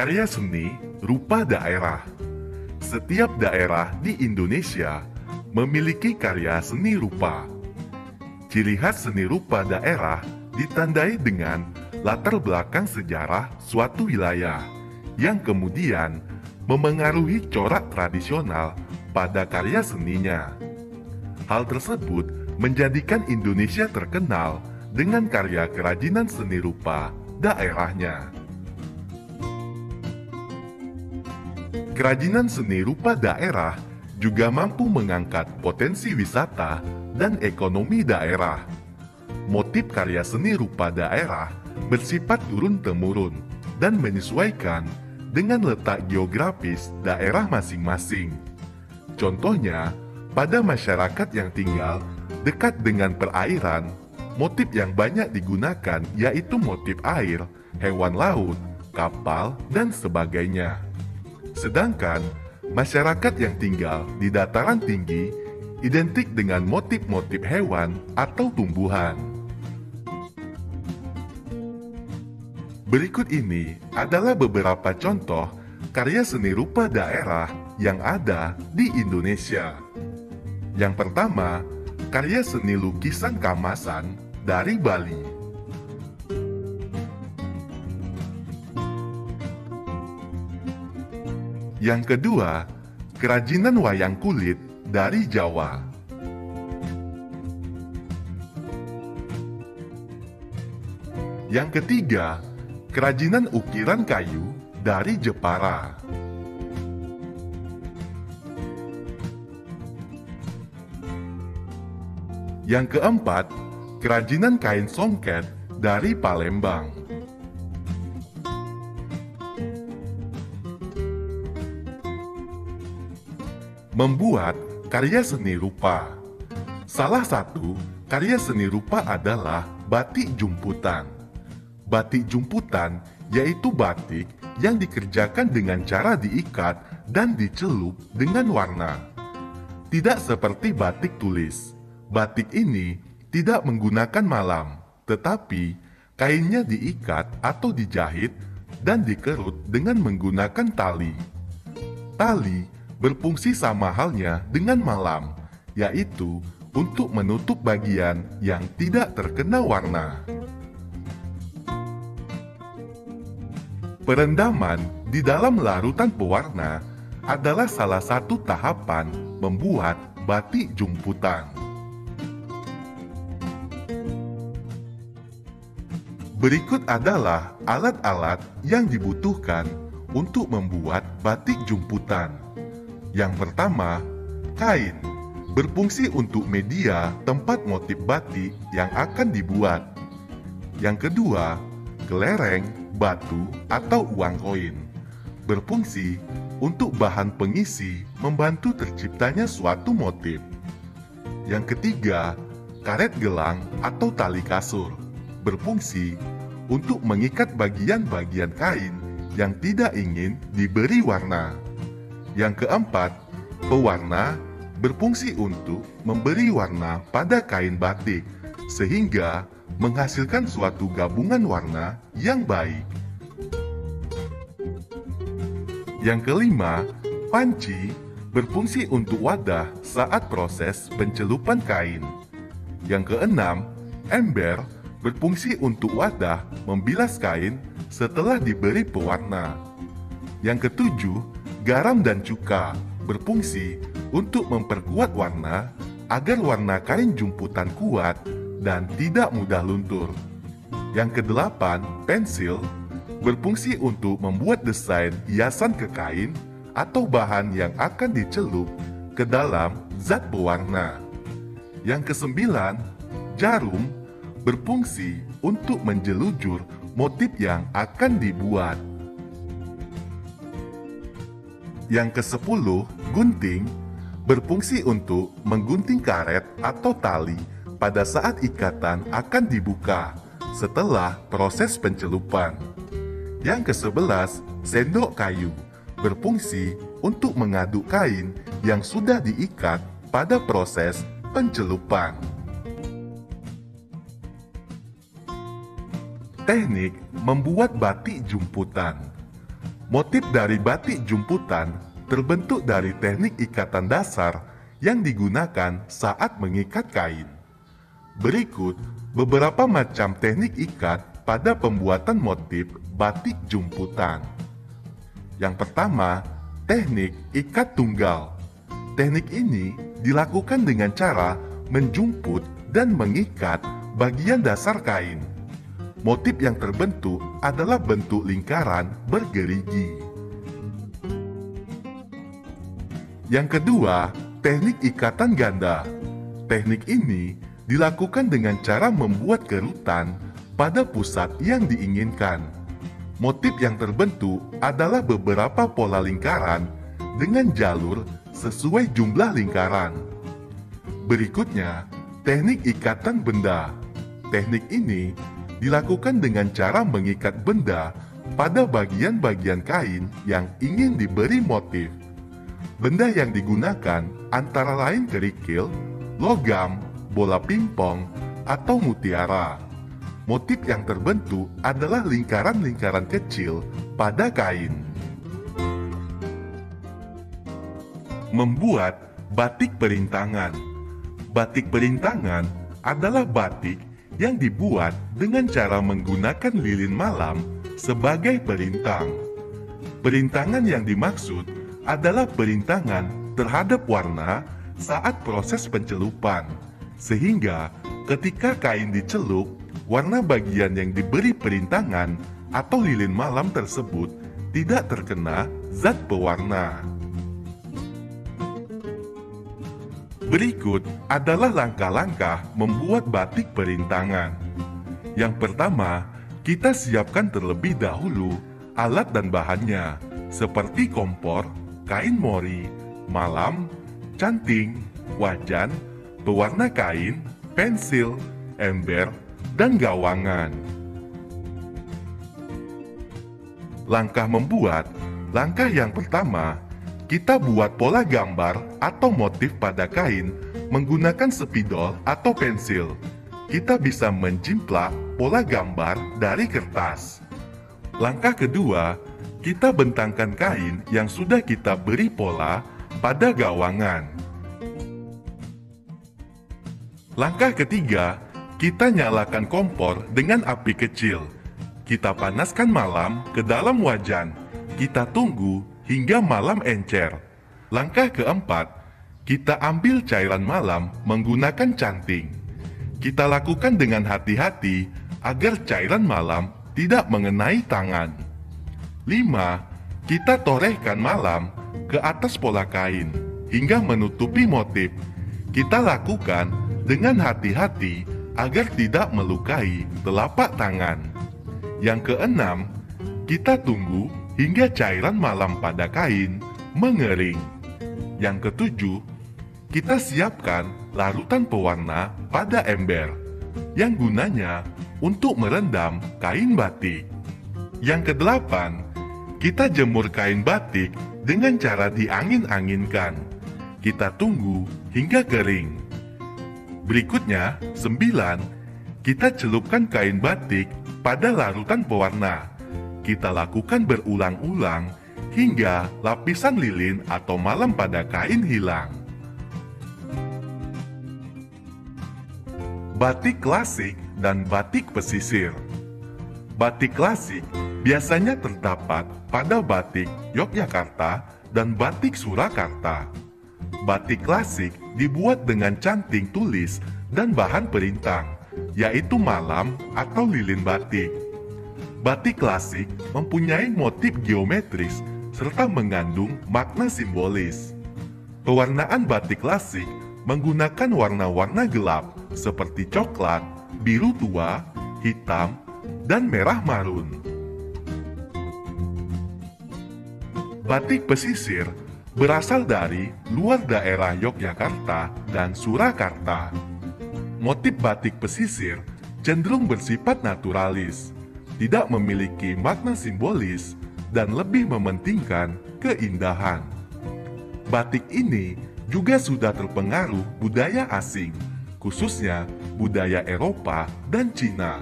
Karya seni rupa daerah. Setiap daerah di Indonesia memiliki karya seni rupa. Ciri khas seni rupa daerah ditandai dengan latar belakang sejarah suatu wilayah yang kemudian memengaruhi corak tradisional pada karya seninya. Hal tersebut menjadikan Indonesia terkenal dengan karya kerajinan seni rupa daerahnya. Kerajinan seni rupa daerah juga mampu mengangkat potensi wisata dan ekonomi daerah. Motif karya seni rupa daerah bersifat turun-temurun dan menyesuaikan dengan letak geografis daerah masing-masing. Contohnya, pada masyarakat yang tinggal dekat dengan perairan, motif yang banyak digunakan yaitu motif air, hewan laut, kapal, dan sebagainya. Sedangkan masyarakat yang tinggal di dataran tinggi identik dengan motif-motif hewan atau tumbuhan. Berikut ini adalah beberapa contoh karya seni rupa daerah yang ada di Indonesia. Yang pertama, karya seni lukisan kamasan dari Bali. Yang kedua, kerajinan wayang kulit dari Jawa. Yang ketiga, kerajinan ukiran kayu dari Jepara. Yang keempat, kerajinan kain songket dari Palembang. Membuat karya seni rupa. Salah satu karya seni rupa adalah batik jumputan. Batik jumputan yaitu batik yang dikerjakan dengan cara diikat dan dicelup dengan warna. Tidak seperti batik tulis. Batik ini tidak menggunakan malam, tetapi kainnya diikat atau dijahit dan dikerut dengan menggunakan tali. Tali berfungsi sama halnya dengan malam, yaitu untuk menutup bagian yang tidak terkena warna. Perendaman di dalam larutan pewarna adalah salah satu tahapan membuat batik jumputan. Berikut adalah alat-alat yang dibutuhkan untuk membuat batik jumputan. Yang pertama, kain berfungsi untuk media tempat motif batik yang akan dibuat. Yang kedua, kelereng, batu, atau uang koin berfungsi untuk bahan pengisi membantu terciptanya suatu motif. Yang ketiga, karet gelang atau tali kasur berfungsi untuk mengikat bagian-bagian kain yang tidak ingin diberi warna. Yang keempat, pewarna berfungsi untuk memberi warna pada kain batik sehingga menghasilkan suatu gabungan warna yang baik. Yang kelima, panci berfungsi untuk wadah saat proses pencelupan kain. Yang keenam, ember berfungsi untuk wadah membilas kain setelah diberi pewarna. Yang ketujuh, garam dan cuka berfungsi untuk memperkuat warna agar warna kain jumputan kuat dan tidak mudah luntur. Yang kedelapan, pensil berfungsi untuk membuat desain hiasan ke kain atau bahan yang akan dicelup ke dalam zat pewarna. Yang kesembilan, jarum berfungsi untuk menjelujur motif yang akan dibuat. Yang ke-10, gunting berfungsi untuk menggunting karet atau tali pada saat ikatan akan dibuka setelah proses pencelupan. Yang ke-11, sendok kayu berfungsi untuk mengaduk kain yang sudah diikat pada proses pencelupan. Teknik membuat batik jumputan. Motif dari batik jumputan terbentuk dari teknik ikatan dasar yang digunakan saat mengikat kain. Berikut beberapa macam teknik ikat pada pembuatan motif batik jumputan. Yang pertama, teknik ikat tunggal. Teknik ini dilakukan dengan cara menjumput dan mengikat bagian dasar kain. Motif yang terbentuk adalah bentuk lingkaran bergerigi. Yang kedua, teknik ikatan ganda. Teknik ini dilakukan dengan cara membuat kerutan pada pusat yang diinginkan. Motif yang terbentuk adalah beberapa pola lingkaran dengan jalur sesuai jumlah lingkaran. Berikutnya, teknik ikatan benda. Teknik ini dilakukan dengan cara mengikat benda pada bagian-bagian kain yang ingin diberi motif. Benda yang digunakan antara lain kerikil, logam, bola pingpong, atau mutiara. Motif yang terbentuk adalah lingkaran-lingkaran kecil pada kain. Membuat batik perintangan. Batik perintangan adalah batik yang dibuat dengan cara menggunakan lilin malam sebagai perintang. Perintangan yang dimaksud adalah perintangan terhadap warna saat proses pencelupan, sehingga ketika kain dicelup, warna bagian yang diberi perintangan atau lilin malam tersebut tidak terkena zat pewarna. Berikut adalah langkah-langkah membuat batik perintangan. Yang pertama, kita siapkan terlebih dahulu alat dan bahannya, seperti kompor, kain mori, malam, canting, wajan, pewarna kain, pensil, ember, dan gawangan. Langkah membuat. Langkah yang pertama, kita buat pola gambar atau motif pada kain menggunakan spidol atau pensil. Kita bisa menjimplak pola gambar dari kertas. Langkah kedua, kita bentangkan kain yang sudah kita beri pola pada gawangan. Langkah ketiga, kita nyalakan kompor dengan api kecil. Kita panaskan malam ke dalam wajan. Kita tunggu hingga malam encer. Langkah keempat, kita ambil cairan malam menggunakan canting. Kita lakukan dengan hati-hati agar cairan malam tidak mengenai tangan. 5. Kita torehkan malam ke atas pola kain hingga menutupi motif. Kita lakukan dengan hati-hati agar tidak melukai telapak tangan. Yang keenam, kita tunggu hingga cairan malam pada kain mengering. Yang ketujuh, kita siapkan larutan pewarna pada ember yang gunanya untuk merendam kain batik. Yang kedelapan, kita jemur kain batik dengan cara diangin-anginkan. Kita tunggu hingga kering. Berikutnya, 9, kita celupkan kain batik pada larutan pewarna. Kita lakukan berulang-ulang hingga lapisan lilin atau malam pada kain hilang. Batik klasik dan batik pesisir. Batik klasik biasanya terdapat pada batik Yogyakarta dan batik Surakarta. Batik klasik dibuat dengan canting tulis dan bahan perintang, yaitu malam atau lilin batik. Batik klasik mempunyai motif geometris serta mengandung makna simbolis. Pewarnaan batik klasik menggunakan warna-warna gelap seperti coklat, biru tua, hitam, dan merah marun. Batik pesisir berasal dari luar daerah Yogyakarta dan Surakarta. Motif batik pesisir cenderung bersifat naturalis, tidak memiliki makna simbolis, dan lebih mementingkan keindahan. Batik ini juga sudah terpengaruh budaya asing, khususnya budaya Eropa dan Cina.